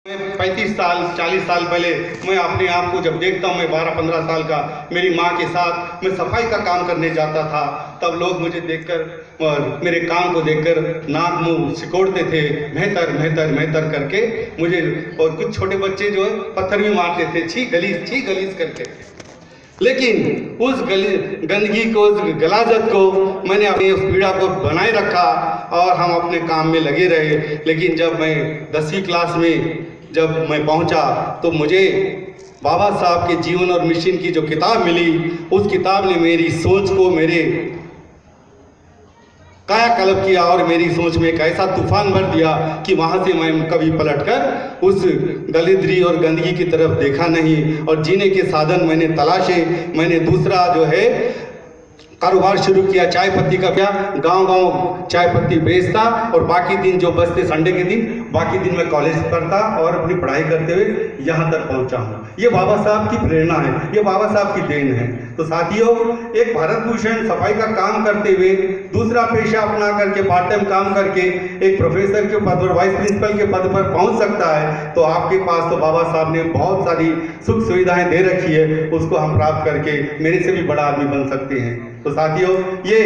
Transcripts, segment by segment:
मैं 35 साल 40 साल पहले मैं अपने आप को जब देखता हूँ, मैं 12-15 साल का मेरी माँ के साथ मैं सफाई का काम करने जाता था, तब लोग मुझे देखकर और मेरे काम को देखकर नाक मुंह सिकोड़ते थे, मेहतर मेहतर मेहतर करके मुझे। और कुछ छोटे बच्चे जो है पत्थर भी मारते थे, छी गलीज करके। लेकिन उस गंदगी को, उस गलाजत को मैंने अपनी उस पीड़ा को बनाए रखा और हम अपने काम में लगे रहे। लेकिन जब मैं 10वीं क्लास में जब मैं पहुंचा तो मुझे बाबा साहब के जीवन और मिशन की जो किताब मिली, उस किताब ने मेरी सोच को मेरे कायाकल्प किया और मेरी सोच में एक ऐसा तूफान भर दिया कि वहाँ से मैं कभी पलटकर उस दलिद्री और गंदगी की तरफ देखा नहीं। और जीने के साधन मैंने तलाशे। मैंने दूसरा जो है कारोबार शुरू किया, चाय पत्ती का। क्या गांव चाय पत्ती बेचता और बाकी दिन जो बचते संडे के दिन, बाकी दिन मैं कॉलेज करता और अपनी पढ़ाई करते हुए यहाँ तक पहुँचा हूँ। ये बाबा साहब की प्रेरणा है, ये बाबा साहब की देन है। तो साथियों, एक भारत भूषण सफाई का काम करते हुए दूसरा पेशा अपना करके, पार्ट टाइम काम करके एक प्रोफेसर के पद पर, वाइस प्रिंसिपल के पद पर पहुँच सकता है। तो आपके पास तो बाबा साहब ने बहुत सारी सुख सुविधाएं दे रखी है, उसको हम प्राप्त करके मेरे से भी बड़ा आदमी बन सकते हैं। तो साथियों, ये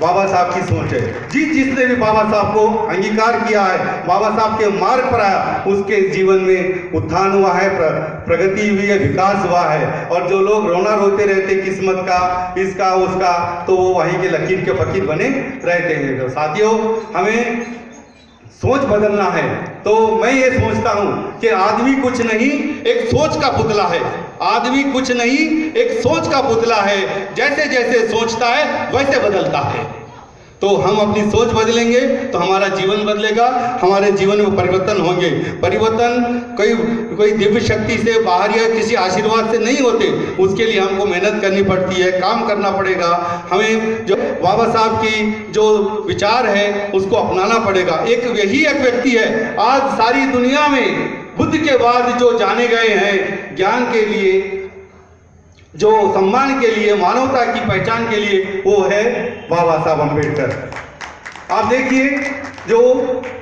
बाबा साहब की सोच है। जिसने भी बाबा साहब को अंगीकार किया है, बाबा साहब के मार्ग पर आया, उसके जीवन में उत्थान हुआ है, प्रगति हुई है, विकास हुआ है। और जो लोग रोना रोते रहते किस्मत का, इसका उसका, तो वो वहीं के लकीर के फकीर बने रहते हैं। तो साथियों, हमें सोच बदलना है। तो मैं ये सोचता हूँ कि आदमी कुछ नहीं, एक सोच का पुतला है। आदमी कुछ नहीं, एक सोच का पुतला है। जैसे जैसे सोचता है वैसे बदलता है। तो हम अपनी सोच बदलेंगे तो हमारा जीवन बदलेगा, हमारे जीवन में परिवर्तन होंगे। परिवर्तन कोई दिव्य शक्ति से, बाहर या किसी आशीर्वाद से नहीं होते। उसके लिए हमको मेहनत करनी पड़ती है, काम करना पड़ेगा। हमें जो बाबा साहब की जो विचार है उसको अपनाना पड़ेगा। यही एक व्यक्ति है आज सारी दुनिया में बुद्ध के बाद जो जाने गए हैं ज्ञान के लिए, जो सम्मान के लिए, मानवता की पहचान के लिए, वो है बाबा साहब अम्बेडकर। आप देखिए, जो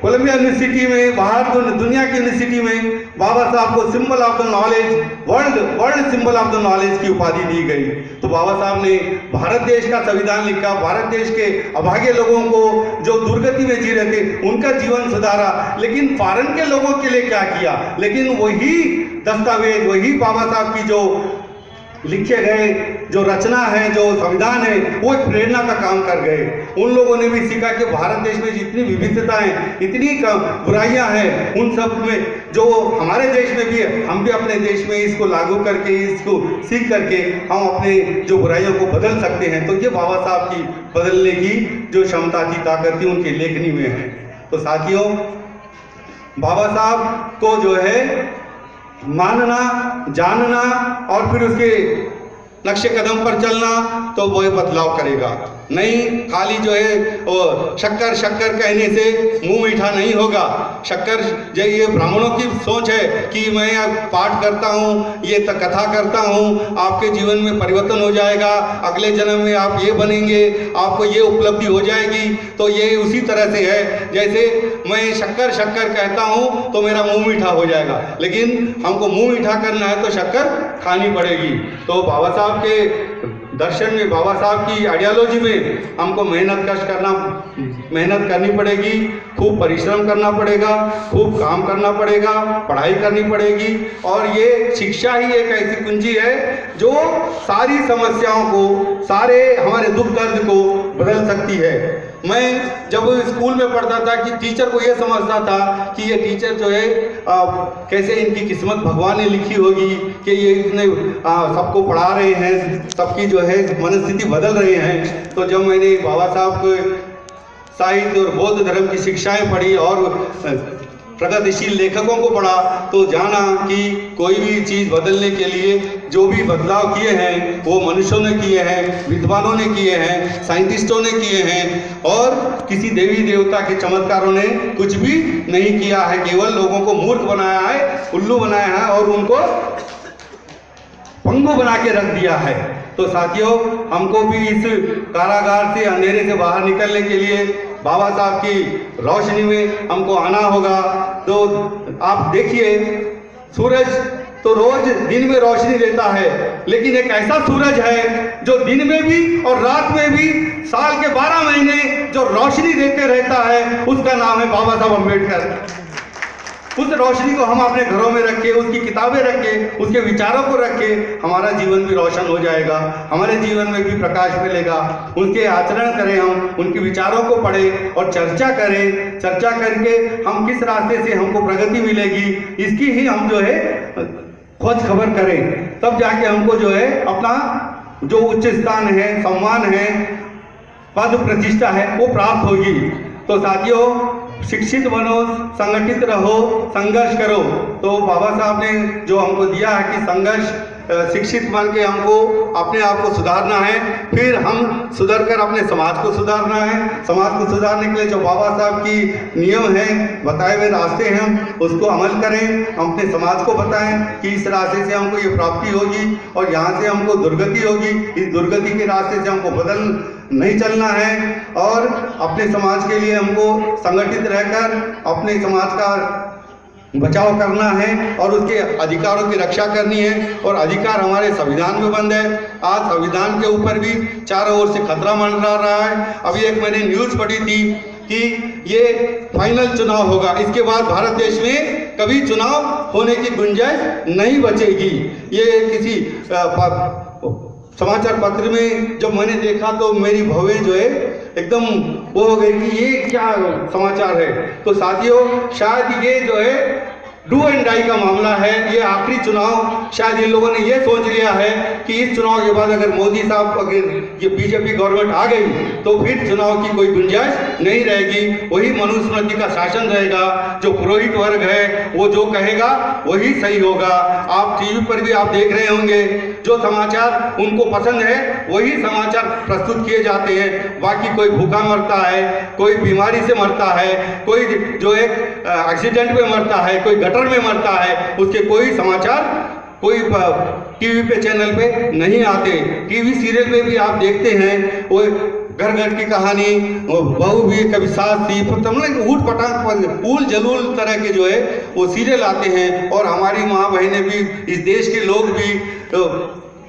कोलंबिया यूनिवर्सिटी में, बाहर दुनिया की यूनिवर्सिटी में बाबा साहब को symbol of the knowledge, world symbol of the knowledge की उपाधि दी गई। तो बाबा साहब ने भारत देश का संविधान लिखा, भारत देश के अभागे लोगों को जो दुर्गति में जी रहे थे उनका जीवन सुधारा। लेकिन फॉरेन के लोगों के लिए क्या किया? लेकिन वही दस्तावेज, वही बाबा साहब की जो लिखे गए जो रचना है, जो संविधान है, वो एक प्रेरणा का काम कर गए। उन लोगों ने भी सीखा कि भारत देश में जितनी विविधताएं, इतनी बुराइयां हैं, उन सब में जो हमारे देश में भी है, हम भी अपने देश में इसको लागू करके, इसको सीख करके हम अपने जो बुराइयों को बदल सकते हैं। तो ये बाबा साहब की बदलने की जो क्षमता थी, ताकत थी, उनकी लेखनी में है। तो साथियों, बाबा साहब को जो है मानना, जानना और फिर उसके नक्शे कदम पर चलना, तो वह बदलाव करेगा। नहीं खाली जो है वो शक्कर शक्कर कहने से मुंह मीठा नहीं होगा। शक्कर जो ये ब्राह्मणों की सोच है कि मैं पाठ करता हूँ, ये कथा करता हूँ, आपके जीवन में परिवर्तन हो जाएगा, अगले जन्म में आप ये बनेंगे, आपको ये उपलब्धि हो जाएगी। तो ये उसी तरह से है जैसे मैं शक्कर शक्कर कहता हूँ तो मेरा मुंह मीठा हो जाएगा, लेकिन हमको मुंह मीठा करना है तो शक्कर खानी पड़ेगी। तो बाबा साहब के दर्शन में, बाबा साहब की आइडियोलॉजी में हमको मेहनत करनी पड़ेगी, खूब परिश्रम करना पड़ेगा, खूब काम करना पड़ेगा, पढ़ाई करनी पड़ेगी। और ये शिक्षा ही एक ऐसी कुंजी है जो सारी समस्याओं को, सारे हमारे दुख दर्द को बदल सकती है। मैं जब स्कूल में पढ़ता था कि टीचर को ये समझता था कि ये टीचर जो है कैसे इनकी किस्मत भगवान ने लिखी होगी कि ये इतने सबको पढ़ा रहे हैं, सबकी जो है मनस्थिति बदल रहे हैं। तो जब मैंने बाबा साहब को साहित्य और बौद्ध धर्म की शिक्षाएं पढ़ी और प्रगतिशील लेखकों को पढ़ा, तो जाना कि कोई भी चीज़ बदलने के लिए जो भी बदलाव किए हैं वो मनुष्यों ने किए हैं, विद्वानों ने किए हैं, साइंटिस्टों ने किए हैं, और किसी देवी देवता के चमत्कारों ने कुछ भी नहीं किया है। केवल लोगों को मूर्ख बनाया है, उल्लू बनाया है और उनको पंगु बना के रख दिया है। तो साथियों, हमको भी इस कारागार से, अंधेरे से बाहर निकलने के लिए बाबा साहब की रोशनी में हमको आना होगा। तो आप देखिए, सूरज तो रोज दिन में रोशनी देता है, लेकिन एक ऐसा सूरज है जो दिन में भी और रात में भी साल के 12 महीने जो रोशनी देते रहता है, उसका नाम है बाबा साहब अम्बेडकर। उस रोशनी को हम अपने घरों में रखें, उसकी किताबें रखें, उसके विचारों को रखें, हमारा जीवन भी रोशन हो जाएगा, हमारे जीवन में भी प्रकाश मिलेगा। उनके आचरण करें, हम उनके विचारों को पढ़ें और चर्चा करें। चर्चा करके हम किस रास्ते से हमको प्रगति मिलेगी, इसकी ही हम जो है खोज खबर करें, तब जाके हमको जो है अपना जो उच्च स्थान है, सम्मान है, पद प्रतिष्ठा है, वो प्राप्त होगी। तो साथियों, शिक्षित बनो, संगठित रहो, संघर्ष करो। तो बाबा साहब ने जो हमको दिया है कि संघर्ष, शिक्षित बन के हमको अपने आप को सुधारना है, फिर हम सुधर कर अपने समाज को सुधारना है। समाज को सुधारने के लिए जो बाबा साहब की नियम है, बताए हुए रास्ते हैं, उसको अमल करें। हम अपने समाज को बताएं कि इस रास्ते से हमको ये प्राप्ति होगी और यहाँ से हमको दुर्गति होगी। इस दुर्गति के रास्ते से हमको बदल नहीं चलना है और अपने समाज के लिए हमको संगठित रहकर अपने समाज का बचाव करना है और उसके अधिकारों की रक्षा करनी है। और अधिकार हमारे संविधान में बंद है। आज संविधान के ऊपर भी चारों ओर से खतरा मंडरा रहा है। अभी एक मैंने न्यूज़ पढ़ी थी कि ये फाइनल चुनाव होगा, इसके बाद भारत देश में कभी चुनाव होने की गुंजाइश नहीं बचेगी। ये किसी समाचार पत्र में जब मैंने देखा तो मेरी भवें जो है एकदम वो हो गई कि ये क्या समाचार है। तो साथियों, शायद ये जो है डू एंड डाई का मामला है, ये आखिरी चुनाव। शायद इन लोगों ने ये सोच लिया है कि इस चुनाव के बाद अगर मोदी साहब, अगर ये बीजेपी गवर्नमेंट आ गई तो फिर चुनाव की कोई गुंजाइश नहीं रहेगी। वही मनुस्मृति का शासन रहेगा। जो पुरोहित वर्ग है वो जो कहेगा वही सही होगा। आप टीवी पर भी आप देख रहे होंगे, जो समाचार उनको पसंद है वही समाचार प्रस्तुत किए जाते हैं। बाकी कोई भूखा मरता है, कोई बीमारी से मरता है, कोई जो एक एक्सीडेंट में मरता है, कोई गटर में मरता है, उसके कोई समाचार कोई टीवी पे चैनल पे नहीं आते। टीवी सीरियल में भी आप देखते हैं वो घर घर की कहानी, बहू भी कभी सास थी, मतलब ऊट पटांग ऊल जलूल तरह के जो है वो सीरियल आते हैं। और हमारी माँ बहनें भी, इस देश के लोग भी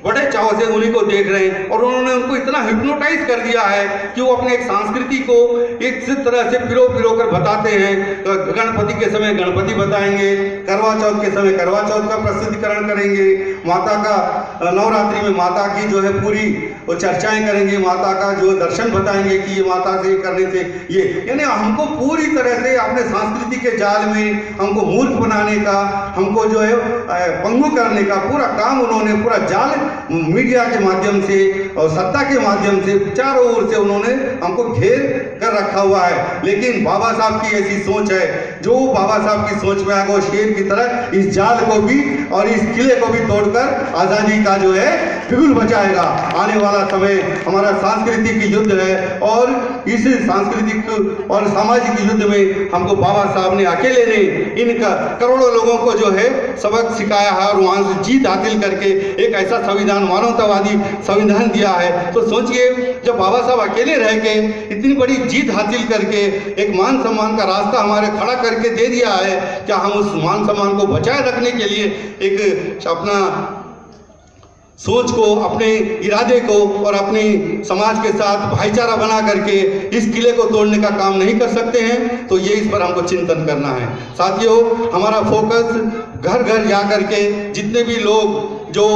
बड़े चाव से उन्हीं को देख रहे हैं और उन्होंने उनको इतना हिप्नोटाइज कर दिया है कि वो अपने एक संस्कृति को एक तरह से पिरो कर बताते हैं। गणपति के समय गणपति बताएंगे, करवा चौथ के समय करवा चौथ का प्रस्तुतिकरण करेंगे, माता का नवरात्रि में माता की जो है पूरी वो चर्चाएं करेंगे, माता का जो दर्शन बताएंगे कि ये माता से करने से ये, यानी हमको पूरी तरह से अपने संस्कृति के जाल में हमको मूर्ख बनाने का, हमको जो है पंगु करने का पूरा काम उन्होंने, पूरा जाल मीडिया के माध्यम से और सत्ता के माध्यम से चारों ओर से उन्होंने हमको घेर कर रखा हुआ है। लेकिन बाबा साहब की ऐसी सोच है, जो बाबा साहब की सोच में आगे शेर की तरह इस जाल को भी और इस किले को भी तोड़कर आज़ादी का जो है बिगुल बचाएगा। आने वाला समय हमारा सांस्कृतिक युद्ध है और इस सांस्कृतिक और सामाजिक युद्ध में हमको बाबा साहब ने अकेले ने इनका करोड़ों लोगों को जो है सबक सिखाया है और वहाँ से जीत हासिल करके एक ऐसा संविधान, मानवतावादी संविधान दिया है। तो सोचिए, जब बाबा साहब अकेले रह के इतनी बड़ी जीत हासिल करके एक मान सम्मान का रास्ता हमारे खड़ा करके दे दिया है, क्या हम उस मान सम्मान को बचाए रखने के लिए एक अपना सोच को, अपने इरादे को और अपने समाज के साथ भाईचारा बना करके इस किले को तोड़ने का काम नहीं कर सकते हैं? तो ये इस पर हमको चिंतन करना है। साथियों, हमारा फोकस घर घर जा करके जितने भी लोग जो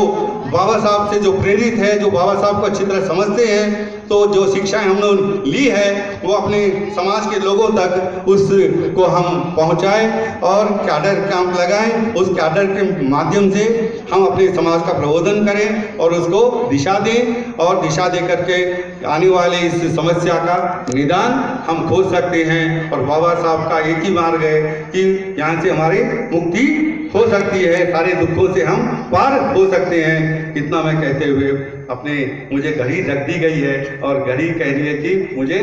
बाबा साहब से जो प्रेरित है, जो बाबा साहब को अच्छी तरह समझते हैं, तो जो शिक्षाएं हमने ली है वो अपने समाज के लोगों तक उसको हम पहुंचाएं और कैडर कैंप लगाएं। उस कैडर के माध्यम से हम अपने समाज का प्रबोधन करें और उसको दिशा दें और दिशा दे करके आने वाले इस समस्या का निदान हम खोज सकते हैं। और बाबा साहब का एक ही मार्ग है कि यहाँ से हमारी मुक्ति हो सकती है, सारे दुखों से हम पार हो सकते हैं। इतना मैं कहते हुए अपने, मुझे घड़ी रख दी गई है और घड़ी कह रही है कि मुझे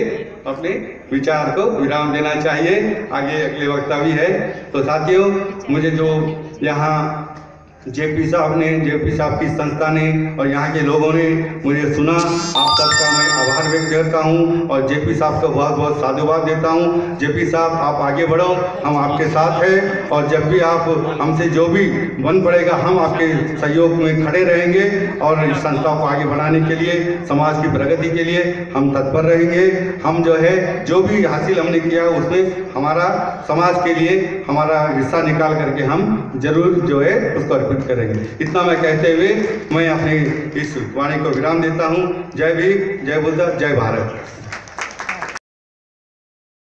अपने विचार को विराम देना चाहिए, आगे अगले वक्ता भी है। तो साथियों, मुझे जो यहाँ जेपी साहब की संस्था ने और यहाँ के लोगों ने मुझे सुना। आप सबका मैं आभार व्यक्त करता हूँ और जेपी साहब को बहुत बहुत साधुवाद देता हूँ। जेपी साहब आप आगे बढ़ो, हम आपके साथ हैं और जब भी आप हमसे जो भी बन पड़ेगा हम आपके सहयोग में खड़े रहेंगे और इस संस्था को आगे बढ़ाने के लिए, समाज की प्रगति के लिए हम तत्पर रहेंगे। हम जो है जो भी हासिल हमने किया उसमें हमारा समाज के लिए हमारा हिस्सा निकाल करके हम जरूर जो है उसको अर्पित करेंगे। इतना मैं कहते हुए मैं अपनी इस वाणी को विराम देता हूँ। जय भीम, जय बुद्ध, जय भारत।